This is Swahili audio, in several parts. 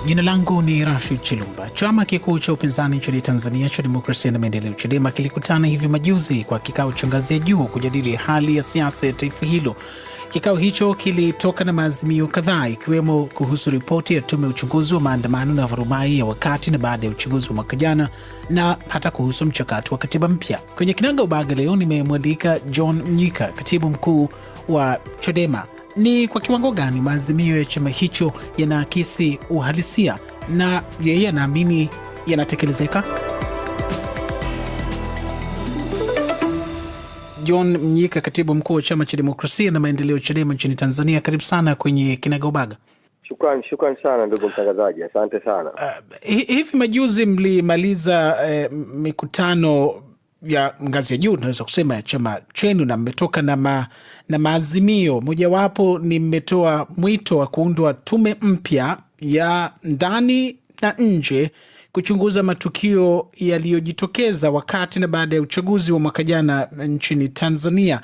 Jina langu ni Rashid Chilumba. Chama kikuu cha upinzani nchini Tanzania cha Demokrasia na Maendeleo Chadema kilikutana hivi majuzi kwa kikao cha ngazi ya juu kujadili hali ya siasa ya taifa hilo. Kikao hicho kilitoka na maazimio kadhaa ikiwemo kuhusu ripoti ya tume ya uchunguzi wa maandamano na vurumai ya wakati na baada ya uchaguzi wa mwaka jana na hata kuhusu mchakato wa katiba mpya. Kwenye Kinaga Ubaga leo nimemwalika John Mnyika, katibu mkuu wa Chadema. Ni kwa kiwango gani maazimio ya chama hicho yanaakisi uhalisia na yeye anaamini yanatekelezeka? John Mnyika, katibu mkuu wa chama cha Demokrasia na Maendeleo Chadema nchini Tanzania, karibu sana kwenye Kinaga Ubaga. Shukrani sana ndugu mtangazaji, asante sana. Hivi majuzi mlimaliza mikutano ya ngazi ya juu, tunaweza kusema ya chama chenu, na mmetoka na maazimio. Mojawapo ni mmetoa mwito wa kuundwa tume mpya ya ndani na nje kuchunguza matukio yaliyojitokeza wakati na baada ya uchaguzi wa mwaka jana nchini Tanzania.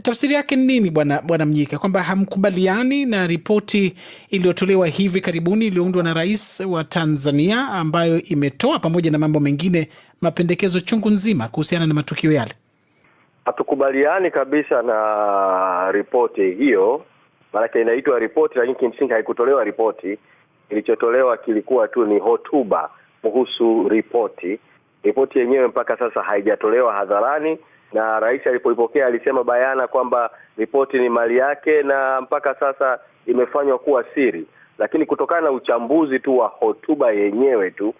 Tafsiri yake ni nini bwana Mnyika, kwamba hamkubaliani na ripoti iliyotolewa hivi karibuni iliyoundwa na Rais wa Tanzania ambayo imetoa pamoja na mambo mengine mapendekezo chungu nzima kuhusiana na matukio yale? Hatukubaliani kabisa na ripoti hiyo, maana inaitwa ripoti lakini kimsingi haikutolewa ripoti. Kilichotolewa kilikuwa tu ni hotuba kuhusu ripoti. Ripoti yenyewe mpaka sasa haijatolewa hadharani, na rais alipoipokea alisema bayana kwamba ripoti ni mali yake na mpaka sasa imefanywa kuwa siri. Lakini kutokana na uchambuzi tu wa hotuba yenyewe tu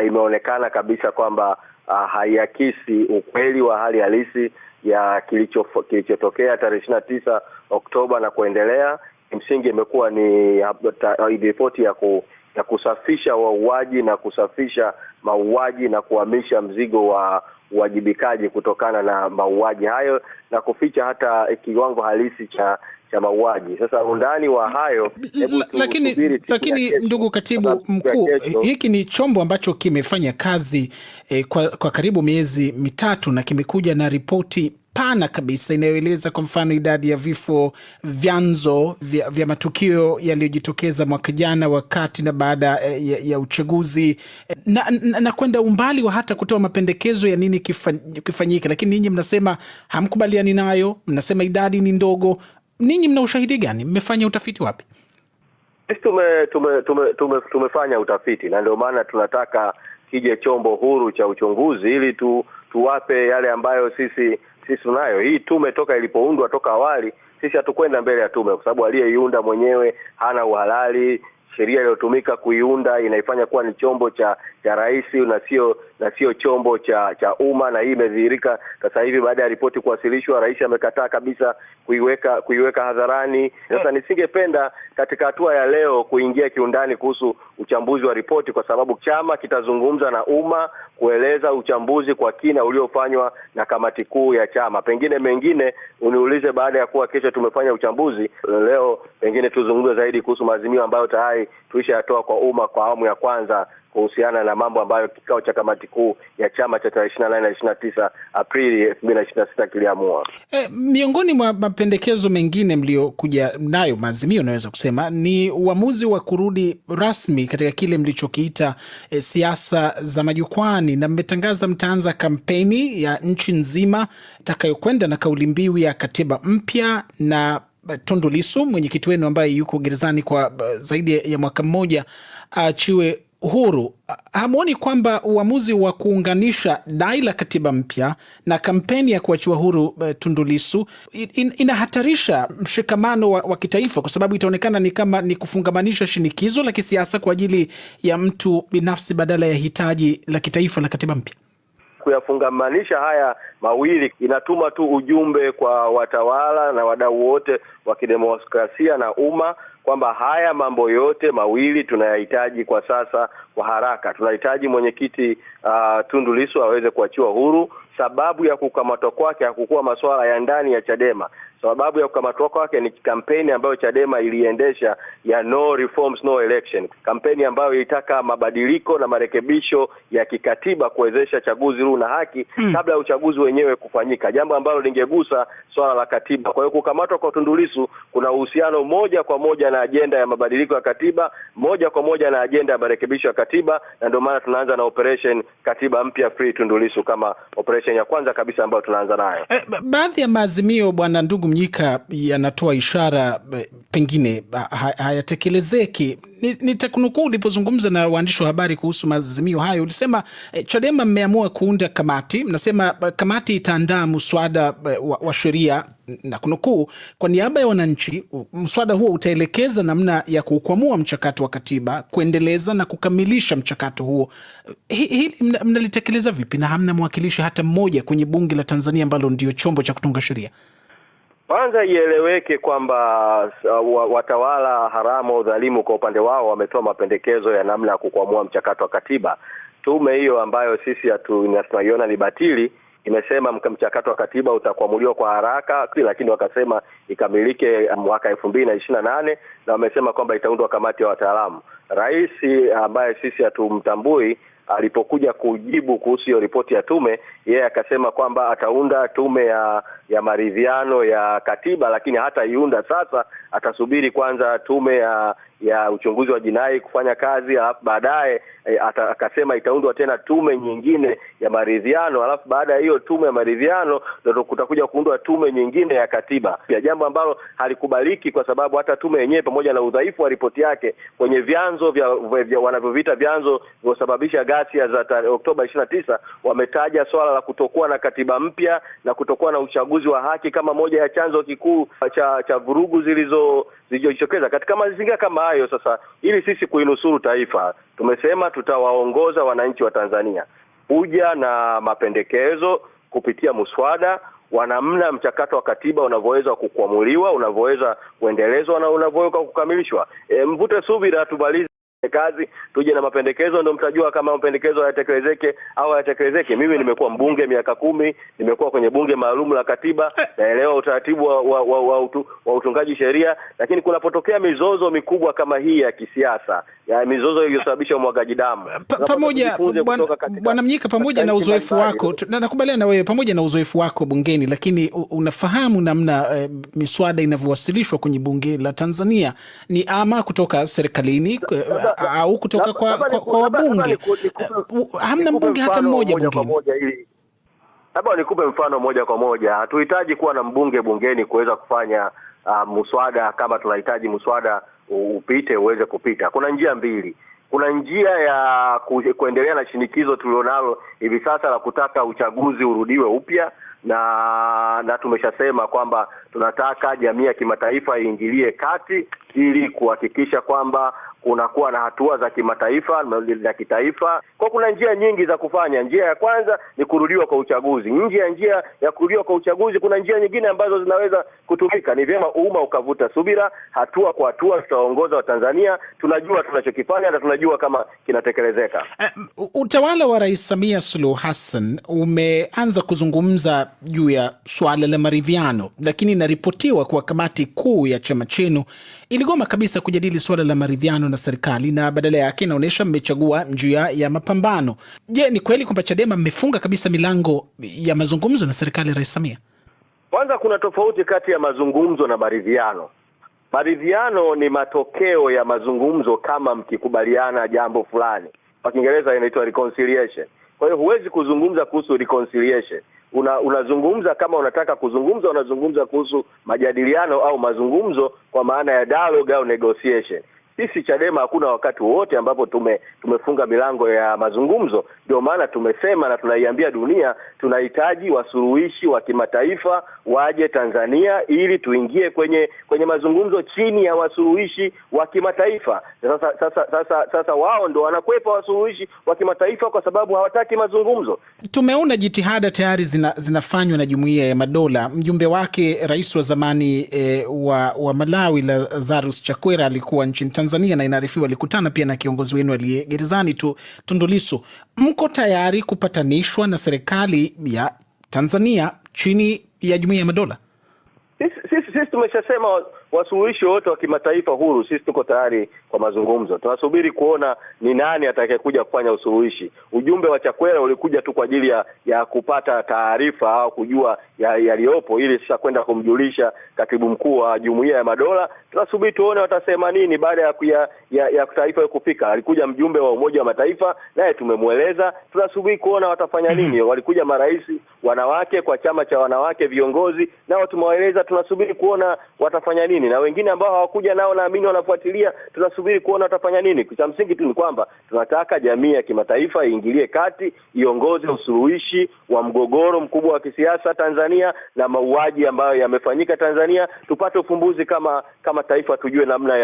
imeonekana kabisa kwamba haiakisi ukweli wa hali halisi ya kilichotokea tarehe 29 Oktoba na kuendelea. Msingi imekuwa ni ripoti ya kusafisha wauaji na kusafisha mauaji na kuhamisha mzigo wa uwajibikaji kutokana na mauaji hayo na kuficha hata kiwango halisi cha mauaji. Sasa undani wa hayo, lakini ndugu katibu mkuu, hiki ni chombo ambacho kimefanya kazi kwa karibu miezi mitatu na kimekuja na ripoti pana kabisa inayoeleza kwa mfano idadi ya vifo, vyanzo vya matukio yaliyojitokeza mwaka jana wakati na baada ya uchaguzi na kwenda umbali wa hata kutoa mapendekezo ya nini kifanyike. Lakini ninyi mnasema hamkubaliani nayo, mnasema idadi ni ndogo. Ninyi mna ushahidi gani? Mmefanya utafiti wapi? Sisi tumefanya utafiti, na ndio maana tunataka kije chombo huru cha uchunguzi ili tuwape yale ambayo sisi tunayo. Hii tume toka ilipoundwa toka awali, sisi hatukwenda mbele ya tume kwa sababu aliyeiunda mwenyewe hana uhalali. Sheria iliyotumika kuiunda inaifanya kuwa ni chombo cha rais na sio chombo cha umma, na hii imedhihirika sasa hivi baada ya ripoti kuwasilishwa. Rais amekataa kabisa kuiweka hadharani. Sasa nisingependa katika hatua ya leo kuingia kiundani kuhusu uchambuzi wa ripoti, kwa sababu chama kitazungumza na umma kueleza uchambuzi kwa kina uliofanywa na kamati kuu ya chama. Pengine mengine uniulize baada ya kuwa kesho tumefanya uchambuzi. Leo pengine tuzungumze zaidi kuhusu maazimio ambayo tayari tulishayatoa kwa umma kwa awamu ya kwanza kuhusiana na mambo ambayo kikao cha kamati kuu ya chama cha tarehe 28 na 29 Aprili 2026 kiliamua. Miongoni mwa mapendekezo mengine mliokuja nayo, maazimio naweza kusema, ni uamuzi wa kurudi rasmi katika kile mlichokiita siasa za majukwani, na mmetangaza mtaanza kampeni ya nchi nzima itakayokwenda na kauli mbiu ya katiba mpya, na Tundu Lissu, mwenyekiti wenu ambaye yuko gerezani kwa zaidi ya mwaka mmoja, aachiwe huru. Hamuoni kwamba uamuzi wa kuunganisha dai la katiba mpya na kampeni ya kuachiwa huru Tundu Lissu inahatarisha mshikamano wa kitaifa, kwa sababu itaonekana ni kama ni kufungamanisha shinikizo la kisiasa kwa ajili ya mtu binafsi badala ya hitaji la kitaifa la katiba mpya? Kuyafungamanisha haya mawili inatuma tu ujumbe kwa watawala na wadau wote wa kidemokrasia na umma kwamba haya mambo yote mawili tunayahitaji kwa sasa kwa haraka. Tunahitaji mwenyekiti Tundu Lissu aweze kuachiwa huru. sababu ya kukamatwa kwake hakukuwa masuala ya ndani ya Chadema. Sababu ya kukamatwa kwake ni kampeni ambayo Chadema iliendesha ya no reforms no election, kampeni ambayo ilitaka mabadiliko na marekebisho ya kikatiba kuwezesha chaguzi huru na haki kabla ya uchaguzi wenyewe kufanyika, jambo ambalo lingegusa swala la katiba. Kwa hiyo kukamatwa kwa Tundu Lissu kuna uhusiano moja kwa moja na ajenda ya mabadiliko ya katiba, moja kwa moja na ajenda ya marekebisho ya katiba, na ndio maana tunaanza na operation katiba mpya free Tundu Lissu kama operation ya kwanza kabisa ambayo tunaanza nayo. Baadhi ya maazimio, bwana ndugu Mnyika, yanatoa ishara pengine hayatekelezeki. Nitakunukuu ulipozungumza na waandishi wa habari kuhusu maazimio hayo, ulisema Chadema mmeamua kuunda kamati, mnasema kamati itaandaa mswada wa sheria, na kunukuu, kwa niaba ya wananchi, mswada huo utaelekeza namna ya kukwamua mchakato wa katiba, kuendeleza na kukamilisha mchakato huo. Hili mnalitekeleza vipi na hamna mwakilishi hata mmoja kwenye bunge la Tanzania ambalo ndio chombo cha kutunga sheria? Kwanza ieleweke kwamba watawala haramu dhalimu kwa upande wao wametoa mapendekezo ya namna ya kukwamua mchakato wa katiba. Tume hiyo ambayo sisi tunaiona ni batili imesema mchakato wa katiba utakwamuliwa kwa haraka, lakini wakasema ikamilike mwaka 2028, na wamesema kwamba itaundwa kamati ya wataalamu. Rais ambaye sisi hatumtambui alipokuja kujibu kuhusu hiyo ripoti ya tume, yeye akasema kwamba ataunda tume ya maridhiano ya katiba, lakini hata iunda sasa, atasubiri kwanza tume ya uchunguzi wa jinai kufanya kazi, alafu baadaye akasema itaundwa tena tume nyingine ya maridhiano, alafu baada ya hiyo tume ya maridhiano ndio kutakuja kuundwa tume nyingine ya katiba. Pia jambo ambalo halikubaliki, kwa sababu hata tume yenyewe pamoja na udhaifu wa ripoti yake kwenye vyanzo vya wanavyoviita vyanzo vilivyosababisha ghasia za Oktoba 29, wametaja swala la kutokuwa na katiba mpya na kutokuwa na uchaguzi wa haki kama moja ya chanzo kikuu cha vurugu zilizojitokeza katika mazingira kama hayo. Sasa ili sisi kuinusuru taifa, tumesema tutawaongoza wananchi wa Tanzania kuja na mapendekezo kupitia muswada wa namna mchakato wa katiba unavyoweza kukwamuliwa, unavyoweza kuendelezwa na unavyoweza kukamilishwa. Mvute subira, tubalize kazi, tuje na mapendekezo, ndio mtajua kama mapendekezo hayatekelezeke au hayatekelezeke. Mimi nimekuwa mbunge miaka 10, nimekuwa kwenye bunge maalum la katiba, naelewa utaratibu wa utungaji sheria, lakini kunapotokea mizozo mikubwa kama hii ya kisiasa, ya mizozo iliyosababisha umwagaji damu, pamoja bwana Mnyika, pamoja na uzoefu wako, nakubaliana na wewe, pamoja na uzoefu wako bungeni, lakini unafahamu namna miswada inavyowasilishwa kwenye bunge la Tanzania, ni ama kutoka serikalini au kutoka kwa wabunge. Hamna mbunge hata mmoja bungeni. Labda nikupe mfano moja kwa moja. Hatuhitaji kuwa na mbunge bungeni kuweza kufanya muswada. Kama tunahitaji muswada upite uweze kupita, kuna njia mbili. Kuna njia ya kuendelea na shinikizo tulionalo hivi sasa la kutaka uchaguzi urudiwe upya, na tumeshasema kwamba tunataka jamii ya kimataifa iingilie kati ili kuhakikisha kwamba kunakuwa na hatua za kimataifa na kitaifa. Kwa kuna njia nyingi za kufanya. Njia ya kwanza ni kurudiwa kwa uchaguzi. Njia ya kurudiwa kwa uchaguzi, kuna njia nyingine ambazo zinaweza kutumika. Ni vyema umma ukavuta subira, hatua kwa hatua tutaongoza wa Tanzania. Tunajua tunachokifanya na tunajua kama kinatekelezeka. Utawala wa Rais Samia Suluhu Hassan umeanza kuzungumza juu ya swala la maridhiano, lakini inaripotiwa kwa kamati kuu ya chama chenu iligoma kabisa kujadili swala la maridhiano na serikali, na badala yake inaonyesha mmechagua njia ya mapambano. Je, ni kweli kwamba Chadema mmefunga kabisa milango ya mazungumzo na serikali ya Rais Samia? Kwanza kuna tofauti kati ya mazungumzo na maridhiano. Maridhiano ni matokeo ya mazungumzo kama mkikubaliana jambo fulani. Kwa Kiingereza inaitwa reconciliation. Kwa hiyo huwezi kuzungumza kuhusu reconciliation. Unazungumza kama unataka kuzungumza, unazungumza kuhusu majadiliano au mazungumzo kwa maana ya dialogue au negotiation. Sisi Chadema hakuna wakati wote ambapo tumefunga milango ya mazungumzo. Ndio maana tumesema na tunaiambia dunia tunahitaji wasuluhishi wa kimataifa waje Tanzania ili tuingie kwenye mazungumzo chini ya wasuluhishi wa kimataifa. Sasa wao ndio wanakwepa wasuluhishi wa kimataifa kwa sababu hawataki mazungumzo. Tumeona jitihada tayari zinafanywa na Jumuiya ya Madola. Mjumbe wake rais wa zamani wa Malawi Lazarus Chakwera alikuwa nchini Tanzania na inaarifiwa alikutana pia na kiongozi wenu aliye gerezani Tundu Lissu. Mko tayari kupatanishwa na serikali ya Tanzania chini ya Jumuiya ya Madola? Sisi tumeshasema wasuluhishi wote wa kimataifa huru, sisi tuko tayari kwa mazungumzo. Tunasubiri kuona ni nani atakayekuja kufanya usuluhishi. Ujumbe wa Chakwera ulikuja tu kwa ajili ya kupata taarifa au kujua yaliyopo, ili sasa kwenda kumjulisha katibu mkuu wa Jumuiya ya Madola. Tunasubiri tuone watasema nini baada ya taarifa kufika. Alikuja mjumbe wa Umoja wa Mataifa, naye tumemweleza. Tunasubiri kuona watafanya nini. Walikuja marais wanawake kwa chama cha wanawake viongozi, nao tumewaeleza. Tunasubiri kuona watafanya nini, na wengine ambao hawakuja nao naamini wanafuatilia. Tunasubiri kuona watafanya nini. Kwa msingi tu ni kwamba tunataka jamii ya kimataifa iingilie kati, iongoze usuluhishi wa mgogoro mkubwa wa kisiasa Tanzania na mauaji ambayo yamefanyika Tanzania. Tupate ufumbuzi kama taifa, tujue namna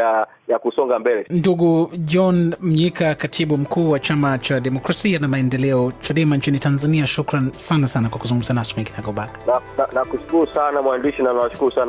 ya kusonga mbele. Ndugu John Mnyika, katibu mkuu wa Chama cha Demokrasia na Maendeleo Chadema nchini Tanzania, shukran sana kwa kuzungumza nasi kwenye Kinagaubaga. Na kushukuru sana mwandishi, na nawashukuru sana